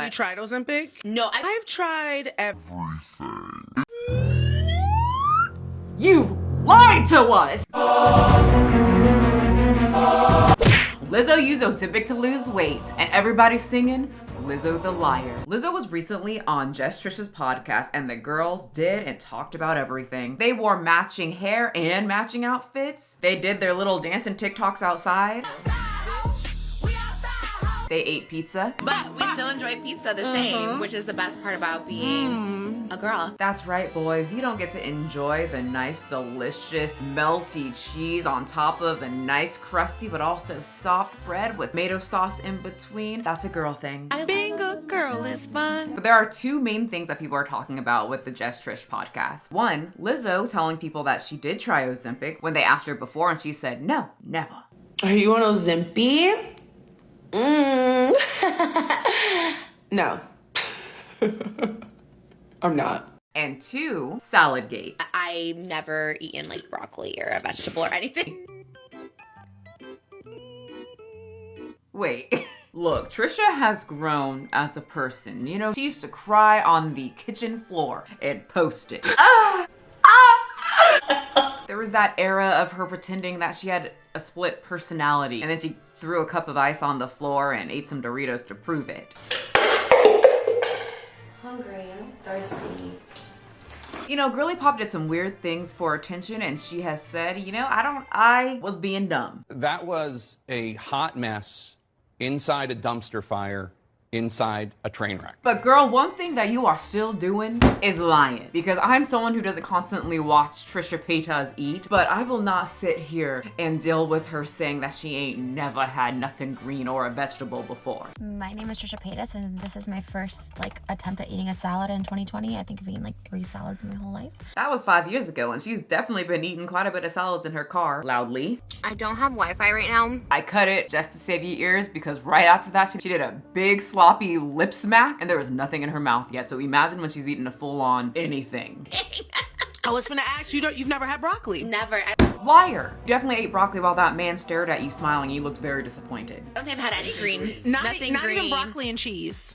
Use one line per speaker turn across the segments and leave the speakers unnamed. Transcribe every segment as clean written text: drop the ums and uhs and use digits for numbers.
Have you tried Ozempic?
No,
I've tried everything.
You lied to us! Lizzo used Ozempic to lose weight, and everybody's singing Lizzo the liar. Lizzo was recently on Just Trish's podcast, and the girls did and talked about everything. They wore matching hair and matching outfits. They did their little dancing TikToks outside. They ate pizza.
but we still enjoy pizza the same, which is the best part about being a girl.
That's right, boys. You don't get to enjoy the nice, delicious, melty cheese on top of a nice, crusty, but also soft bread with tomato sauce in between. That's a girl thing.
Being a girl is fun.
But there are two main things that people are talking about with the Just Trish podcast. One, Lizzo telling people that she did try Ozempic when they asked her before, and she said, no, never.
Are you on Ozempic? No. I'm not.
And two, Saladgate.
I've never eaten like broccoli or a vegetable or anything.
Wait. Look, Trisha has grown as a person. You know, she used to cry on the kitchen floor and post it. There was that era of her pretending that she had a split personality, and then she threw a cup of ice on the floor and ate some Doritos to prove it.
Hungry, I'm thirsty.
You know, Girly Pop did some weird things for attention, and she has said, you know, I was being dumb.
That was a hot mess inside a dumpster fire, inside a train wreck.
But girl, one thing that you are still doing is lying. Because I'm someone who doesn't constantly watch Trisha Paytas eat, but I will not sit here and deal with her saying that she ain't never had nothing green or a vegetable before.
My name is Trisha Paytas, and this is my first attempt at eating a salad in 2020. I think I've eaten 3 salads in my whole life.
That was 5 years ago, and she's definitely been eating quite a bit of salads in her car, loudly.
I don't have Wi-Fi right now.
I cut it just to save you ears because right after that, she did a big sloppy lip smack, and there was nothing in her mouth yet. So imagine when she's eating a full-on anything.
I was gonna ask you, you've never had broccoli?
Never. I
Liar! You definitely ate broccoli while that man stared at you smiling. You looked very disappointed.
don't think I've had any green.
Not
green.
even broccoli and cheese.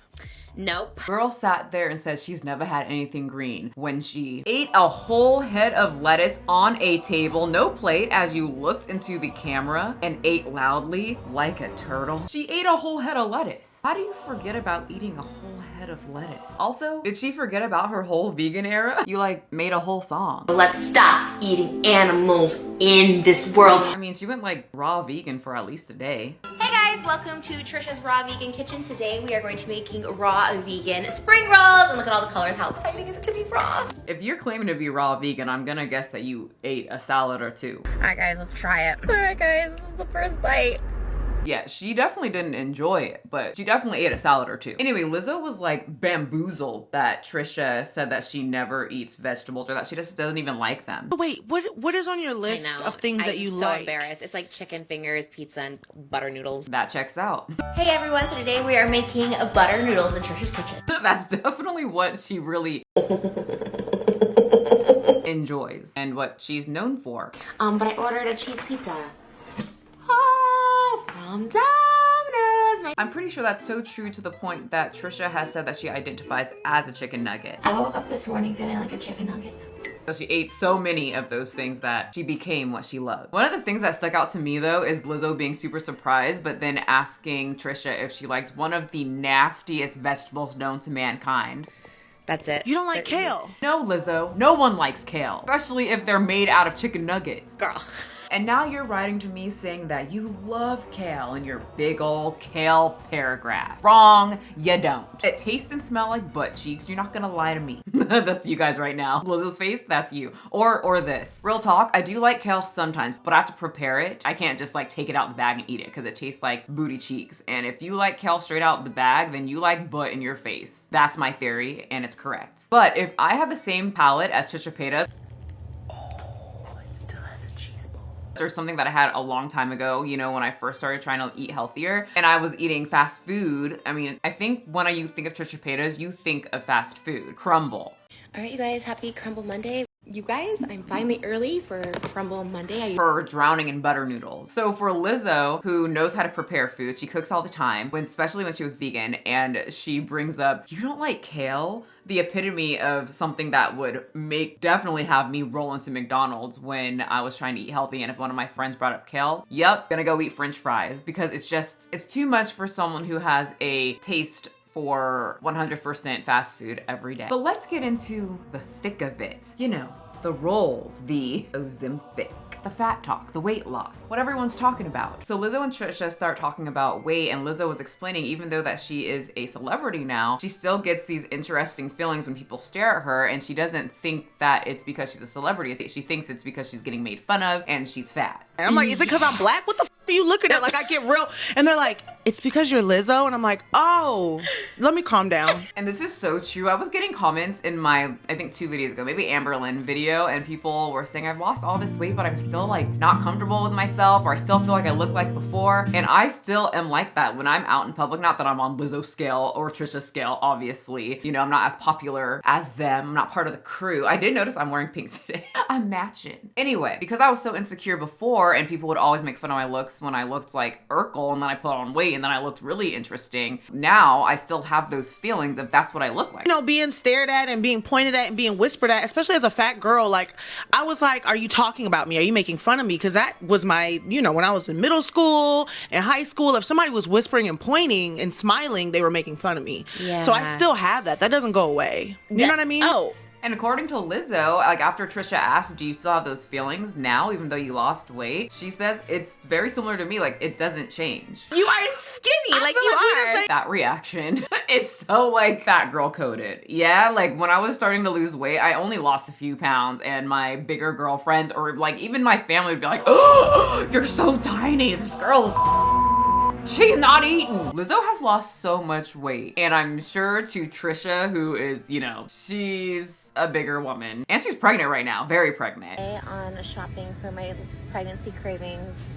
Nope.
Girl sat there and said she's never had anything green when she ate a whole head of lettuce on a table, no plate, as you looked into the camera and ate loudly like a turtle. She ate a whole head of lettuce. How do you forget about eating a whole head of lettuce? Also, did she forget about her whole vegan era? You made a whole song.
Let's stop eating animals in this world.
I mean, she went raw vegan for at least a day.
Hey guys, welcome to Trisha's Raw Vegan Kitchen. Today we are going to be making raw vegan spring rolls. And look at all the colors. How exciting is it to be raw?
If you're claiming to be raw vegan, I'm gonna guess that you ate a salad or two.
All right, guys, let's try it. All right, guys, this is the first bite.
Yeah, she definitely didn't enjoy it, but she definitely ate a salad or two. Anyway, Lizzo was bamboozled that Trisha said that she never eats vegetables or that she just doesn't even like them.
Wait, what is on your
I
list
know.
of things that you
I'm so
like?
embarrassed. It's like chicken fingers, pizza, and butter noodles.
That checks out.
Hey everyone, so today we are making butter noodles in Trisha's kitchen.
That's definitely what she really enjoys and what she's known for.
But I ordered a cheese pizza. Oh, from Domino's.
I'm pretty sure that's so true to the point that Trisha has said that she identifies as a chicken nugget.
I woke up this morning feeling like a chicken nugget.
So she ate so many of those things that she became what she loved. One of the things that stuck out to me though is Lizzo being super surprised, but then asking Trisha if she likes one of the nastiest vegetables known to mankind.
That's it.
You don't like kale?
No, Lizzo, no one likes kale, especially if they're made out of chicken nuggets.
Girl.
And now you're writing to me saying that you love kale in your big old kale paragraph. Wrong, you don't. It tastes and smells like butt cheeks. You're not gonna lie to me. That's you guys right now. Lizzo's face, that's you. Or this. Real talk, I do like kale sometimes, but I have to prepare it. I can't just take it out the bag and eat it because it tastes like booty cheeks. And if you like kale straight out the bag, then you like butt in your face. That's my theory, and it's correct. But if I have the same palate as Trisha Paytas, or something that I had a long time ago, you know, when I first started trying to eat healthier and I was eating fast food. I mean, I think when you think of Trisha Paytas, you think of fast food. Crumble.
All right, you guys, happy Crumble Monday. You guys, I'm finally early for Crumble Monday.
For drowning in butter noodles. So for Lizzo, who knows how to prepare food, she cooks all the time, especially when she was vegan, and she brings up, you don't like kale? The epitome of something that would definitely have me roll into McDonald's when I was trying to eat healthy. And if one of my friends brought up kale, yep, gonna go eat French fries, because it's too much for someone who has a taste for 100% fast food every day. But let's get into the thick of it. You know, the rolls, the Ozempic, the fat talk, the weight loss, what everyone's talking about. So Lizzo and Trisha start talking about weight, and Lizzo was explaining, even though that she is a celebrity now, she still gets these interesting feelings when people stare at her, and she doesn't think that it's because she's a celebrity. She thinks it's because she's getting made fun of and she's fat.
And I'm like, is it because I'm black? What the are you looking at? Like, I get real, and they're like, it's because you're Lizzo, and I'm like, oh, let me calm down.
And this is so true. I was getting comments in my, I think 2 videos ago, maybe Amber Lynn video, and people were saying, I've lost all this weight, but I'm still like not comfortable with myself, or I still feel like I look like before. And I still am like that when I'm out in public. Not that I'm on Lizzo scale or Trisha scale, obviously. You know, I'm not as popular as them. I'm not part of the crew. I did notice I'm wearing pink today. I'm matching. Anyway, because I was so insecure before, and people would always make fun of my looks when I looked like Urkel, and then I put on weight, and then I looked really interesting. Now I still have those feelings if that's what I look like.
You know, being stared at and being pointed at and being whispered at, especially as a fat girl, like, I was like, are you talking about me? Are you making fun of me? Because that was my, you know, when I was in middle school and high school, if somebody was whispering and pointing and smiling, they were making fun of me.
Yeah.
So I still have that. That doesn't go away. You know what I mean?
Oh.
And according to Lizzo, like after Trisha asked, do you still have those feelings now, even though you lost weight? She says it's very similar to me, like it doesn't change.
You are skinny, like you are.
That reaction is so like fat girl coded. Yeah, like when I was starting to lose weight, I only lost a few pounds, and my bigger girlfriends or like even my family would be like, oh, you're so tiny, this girl's she's not eating. Lizzo has lost so much weight, and I'm sure to Trisha, who is, you know, she's a bigger woman, and she's pregnant right now, very pregnant.
On shopping for my pregnancy cravings.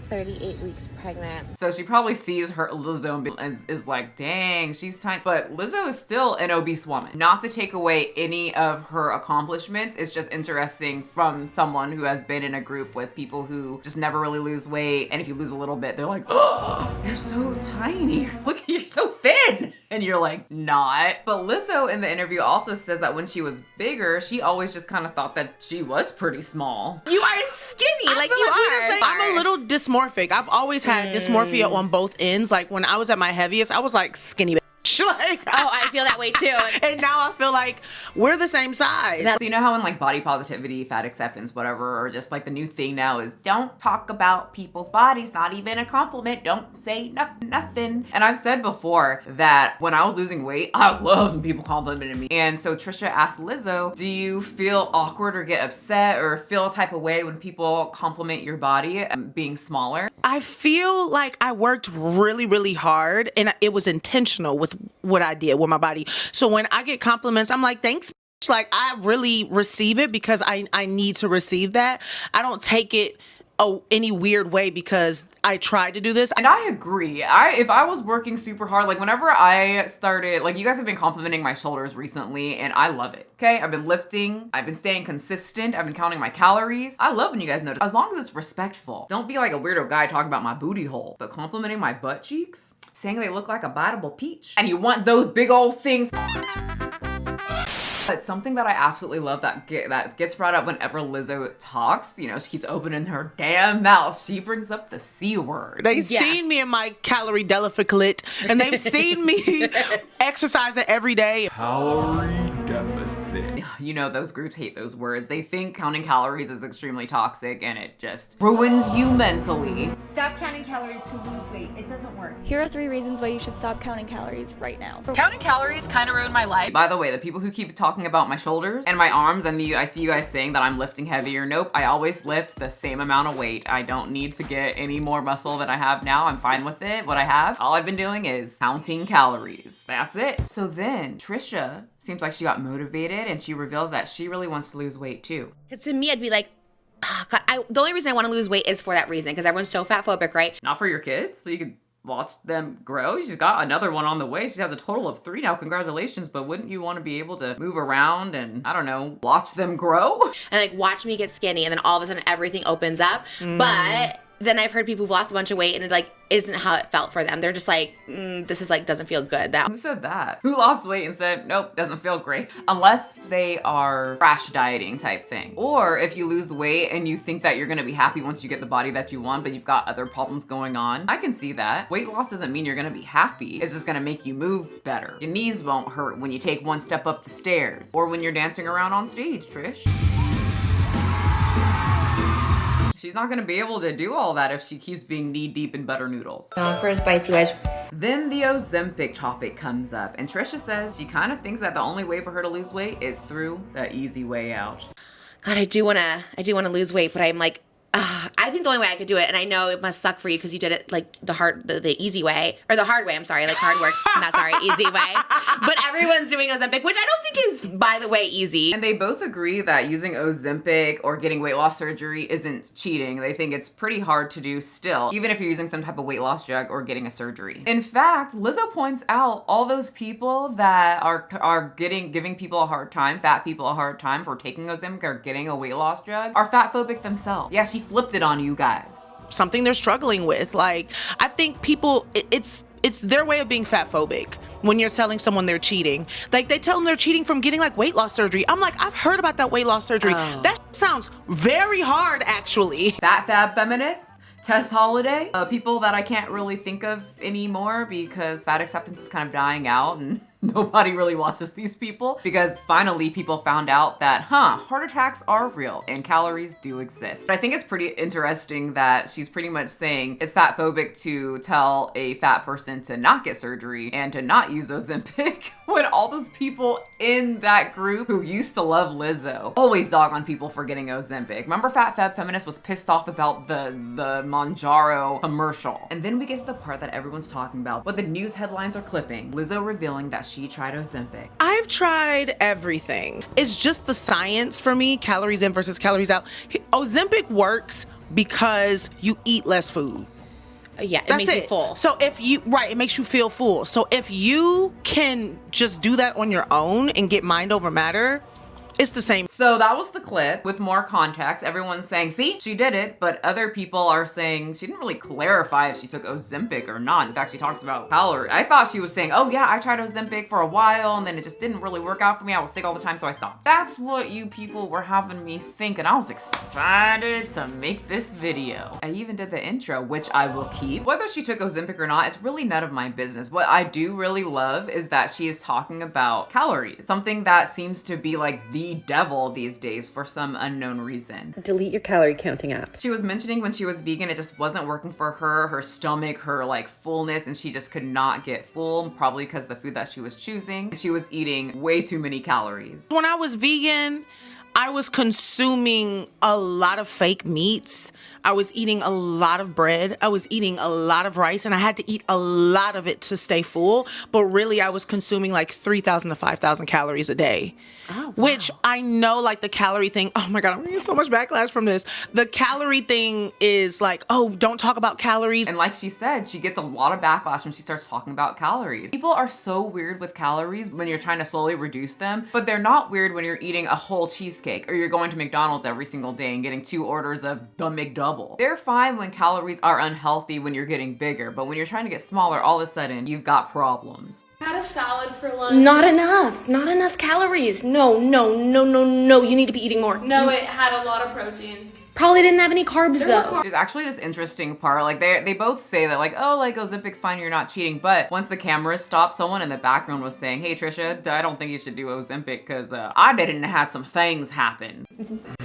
38 weeks pregnant.
So she probably sees her Lizzo and is like, dang, she's tiny. But Lizzo is still an obese woman. Not to take away any of her accomplishments, it's just interesting from someone who has been in a group with people who just never really lose weight. And if you lose a little bit, they're like, oh, you're so tiny. Look, you're so thin. And you're like, not. But Lizzo in the interview also says that when she was bigger, she always just kind of thought that she was pretty small.
You are skinny, like you are.
I'm a little dysmorphic. I've always had dysmorphia on both ends. Like when I was at my heaviest, I was like skinny bitch. Like,
Oh, I feel that way too.
and now I feel like we're the same size.
So you know how in like body positivity, fat acceptance, whatever, or just like the new thing now is don't talk about people's bodies, not even a compliment. Don't say nothing. And I've said before that when I was losing weight, I loved when people complimented me. And so Trisha asked Lizzo, do you feel awkward or get upset or feel a type of way when people compliment your body being smaller?
I feel like I worked really, really hard, and it was intentional with what I did with my body. So when I get compliments, I'm like, thanks. Like, I really receive it because I need to receive that. I don't take it any weird way because I tried to do this.
And I agree. If I was working super hard, like whenever I started, like you guys have been complimenting my shoulders recently, and I love it. Okay, I've been lifting, I've been staying consistent, I've been counting my calories. I love when you guys notice, as long as it's respectful. Don't be like a weirdo guy talking about my booty hole, but complimenting my butt cheeks, saying they look like a biteable peach, and you want those big old things. But something that I absolutely love that gets brought up whenever Lizzo talks, you know, she keeps opening her damn mouth. She brings up the C word.
They've seen me in my calorie deficit, and they've seen me exercising every day.
Calorie deficit.
You know, those groups hate those words. They think counting calories is extremely toxic, and it just ruins you mentally.
Stop counting calories to lose weight. It doesn't work.
Here are 3 reasons why you should stop counting calories right now.
Counting calories kind of ruined my life.
By the way, the people who keep talking about my shoulders and my arms, and I see you guys saying that I'm lifting heavier. Nope, I always lift the same amount of weight. I don't need to get any more muscle than I have now. I'm fine with it, what I have. All I've been doing is counting calories. That's it. So then Trisha seems like she got motivated, and she reveals that she really wants to lose weight too.
Because to me, I'd be like, oh, God, the only reason I want to lose weight is for that reason, because everyone's so fat phobic, right?
Not for your kids, so you could watch them grow? She's got another one on the way. She has a total of 3 now. Congratulations. But wouldn't you want to be able to move around and, I don't know, watch them grow?
And like watch me get skinny, and then all of a sudden everything opens up. But then I've heard people who've lost a bunch of weight and it like isn't how it felt for them. They're just like, this is like doesn't feel good.
Who said that? Who lost weight and said, nope, doesn't feel great? Unless they are crash dieting type thing. Or if you lose weight and you think that you're gonna be happy once you get the body that you want, but you've got other problems going on. I can see that. Weight loss doesn't mean you're gonna be happy. It's just gonna make you move better. Your knees won't hurt when you take one step up the stairs or when you're dancing around on stage, Trish. She's not gonna be able to do all that if she keeps being knee deep in butter noodles.
First bites, you guys.
Then the Ozempic topic comes up, and Trisha says she kind of thinks that the only way for her to lose weight is through the easy way out.
God, I do wanna lose weight, but I'm like, I think the only way I could do it, and I know it must suck for you because you did it like the easy way, or the hard way, I'm sorry, like hard work, not sorry, easy way. But everyone's doing Ozempic, which I don't think is, by the way, easy.
And they both agree that using Ozempic or getting weight loss surgery isn't cheating. They think it's pretty hard to do still, even if you're using some type of weight loss drug or getting a surgery. In fact, Lizzo points out all those people that are giving people a hard time, fat people a hard time for taking Ozempic or getting a weight loss drug, are fat phobic themselves. Yeah, she flipped it on you guys.
Something they're struggling with. Like, I think people, it's their way of being fat phobic when you're telling someone they're cheating. Like, they tell them they're cheating from getting like weight loss surgery. I'm like, I've heard about that weight loss surgery. That sounds very hard, actually.
Fat fab feminists, Tess Holiday, people that I can't really think of anymore because fat acceptance is kind of dying out and nobody really watches these people because finally people found out that, heart attacks are real and calories do exist. But I think it's pretty interesting that she's pretty much saying it's fat phobic to tell a fat person to not get surgery and to not use Ozempic when all those people in that group who used to love Lizzo always dog on people for getting Ozempic. Remember Fat Fab Feminist was pissed off about the Monjaro commercial. And then we get to the part that everyone's talking about, what the news headlines are clipping. Lizzo revealing that she tried Ozempic.
I've tried everything. It's just the science for me, calories in versus calories out. Ozempic works because you eat less food.
Yeah, it makes you full.
So if you, it makes you feel full. So if you can just do that on your own and get mind over matter, it's the same.
So that was the clip with more context. Everyone's saying, see, she did it, but other people are saying she didn't really clarify if she took Ozempic or not. In fact, she talked about calories. I thought she was saying, oh yeah, I tried Ozempic for a while and then it just didn't really work out for me. I was sick all the time, so I stopped. That's what you people were having me think, and I was excited to make this video. I even did the intro, which I will keep. Whether she took Ozempic or not, it's really none of my business. What I do really love is that she is talking about calories, something that seems to be like the devil these days for some unknown reason.
Delete your calorie counting apps.
She was mentioning when she was vegan, it just wasn't working for her stomach, her like fullness, and she just could not get full, probably because the food that she was choosing. She was eating way too many calories.
When I was vegan, I was consuming a lot of fake meats. I was eating a lot of bread. I was eating a lot of rice, and I had to eat a lot of it to stay full. But really, I was consuming like 3,000 to 5,000 calories a day. Oh, wow. Which I know, like the calorie thing, oh my God, I'm getting so much backlash from this. The calorie thing is like, oh, don't talk about calories.
And like she said, she gets a lot of backlash when she starts talking about calories. People are so weird with calories when you're trying to slowly reduce them, but they're not weird when you're eating a whole cheesecake or you're going to McDonald's every single day and getting 2 orders of the McDouble. They're fine when calories are unhealthy when you're getting bigger, but when you're trying to get smaller, all of a sudden you've got problems.
Had a salad for lunch.
Not enough calories. No, you need to be eating more.
No, it had a lot of protein.
Probably didn't have any carbs though.
There's actually this interesting part, like they both say that like, oh, like Ozempic's fine, you're not cheating, but once the cameras stopped, someone in the background was saying, hey Trisha, I don't think you should do Ozempic because I didn't have some things happen.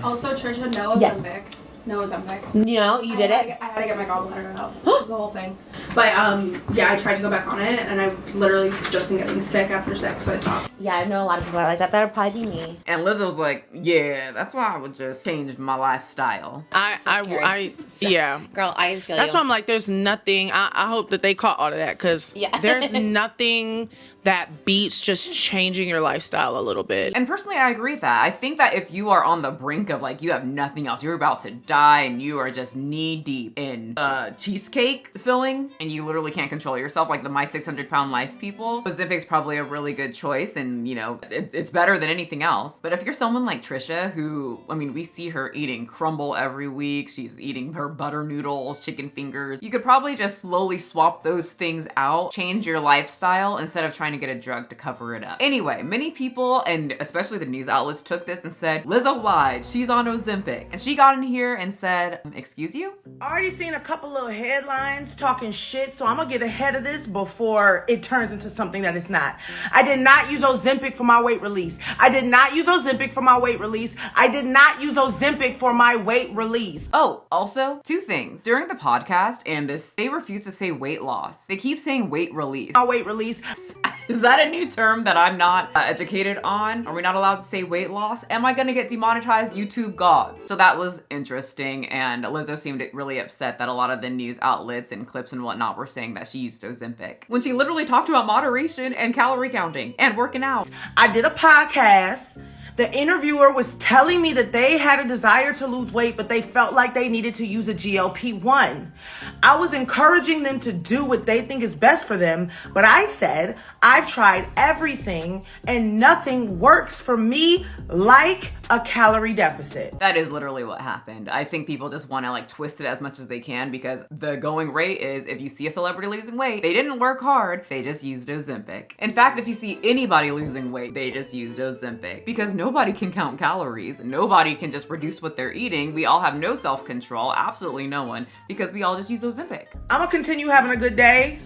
Also, Trisha, no Ozempic.
Yes.
No Ozempic.
No, you did it?
I had to get my gallbladder out, the whole thing. But yeah, I tried to go back on it, and I've literally just been getting sick after sick, so I stopped.
Yeah, I know a lot of people are like that. That would probably be me.
And Lizzo's like, yeah, that's why I would just change my lifestyle.
Yeah.
Girl, I feel
That's
you.
why I'm like, there's nothing. I hope that they caught all of that because there's nothing that beats just changing your lifestyle a little bit.
And personally, I agree with that. I think that if you are on the brink of like, you have nothing else, you're about to die and you are just knee deep in cheesecake filling and you literally can't control yourself, like the My 600 Pound Life people, Ozempic's probably a really good choice, and you know, it's better than anything else. But if you're someone like Trisha, who, I mean, we see her eating crumble every week, she's eating her butter noodles, chicken fingers, you could probably just slowly swap those things out, change your lifestyle instead of trying to get a drug to cover it up. Anyway, many people, and especially the news outlets, took this and said, Lizzo lied, she's on Ozempic. And she got in here and said, excuse you?
Already seen a couple little headlines talking shit, so I'm gonna get ahead of this before it turns into something that it's not. I did not use Ozempic for my weight release. I did not use Ozempic for my weight release. I did not use Ozempic for my weight release.
Oh, also, two things. During the podcast and this, they refuse to say weight loss. They keep saying weight release.
My weight release.
Is that a new term that I'm not educated on? Are we not allowed to say weight loss? Am I gonna get demonetized? YouTube God. So that was interesting, and Lizzo seemed really upset that a lot of the news outlets and clips and whatnot were saying that she used Ozempic, when she literally talked about moderation and calorie counting and working out.
I did a podcast. The interviewer was telling me that they had a desire to lose weight, but they felt like they needed to use a GLP-1. I was encouraging them to do what they think is best for them, but I said, I've tried everything and nothing works for me like a calorie deficit.
That is literally what happened. I think people just want to like twist it as much as they can, because the going rate is, if you see a celebrity losing weight, they didn't work hard, they just used Ozempic. In fact, if you see anybody losing weight, they just used Ozempic, because nobody can count calories. Nobody can just reduce what they're eating. We all have no self-control, absolutely no one, because we all just use Ozempic.
I'm gonna continue having a good day,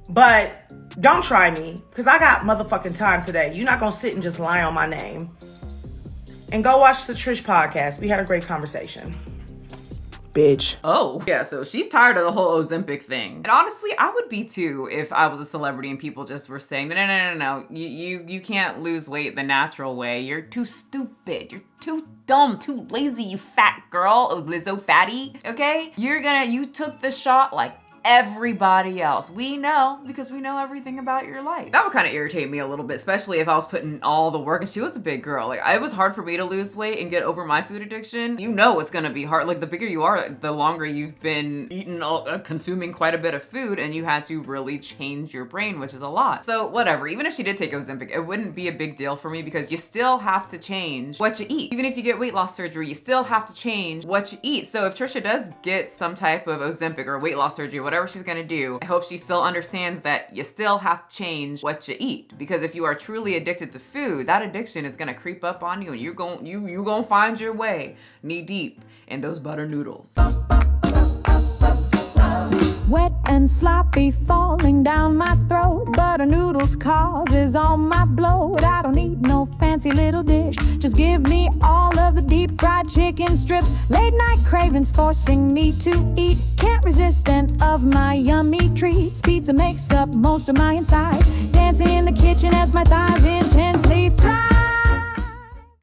but don't try me, because I got motherfucking time today. You're not gonna sit and just lie on my name. And go watch the Trish podcast. We had a great conversation. Bitch.
Oh, yeah, so she's tired of the whole Ozempic thing. And honestly, I would be too if I was a celebrity and people just were saying, no, you can't lose weight the natural way. You're too stupid. You're too dumb, too lazy, you fat girl. Oh, Lizzo fatty, okay? You took the shot like everybody else. We know, because we know everything about your life. That would kind of irritate me a little bit, especially if I was putting all the work, and she was a big girl. Like, it was hard for me to lose weight and get over my food addiction. You know it's gonna be hard. Like, the bigger you are, the longer you've been eating, consuming quite a bit of food, and you had to really change your brain, which is a lot. So whatever, even if she did take Ozempic, it wouldn't be a big deal for me, because you still have to change what you eat. Even if you get weight loss surgery, you still have to change what you eat. So if Trisha does get some type of Ozempic or weight loss surgery, whatever she's gonna do, I hope she still understands that you still have to change what you eat. Because if you are truly addicted to food, that addiction is gonna creep up on you, and you're gonna find your way knee deep in those butter noodles.
Wet and sloppy falling down my throat. Butter noodles causes all my bloat. I don't need no fancy little dish. Just give me all of the deep fried chicken strips. Late night cravings forcing me to eat. Can't resist any of my yummy treats. Pizza makes up most of my insides. Dancing in the kitchen as my thighs intense.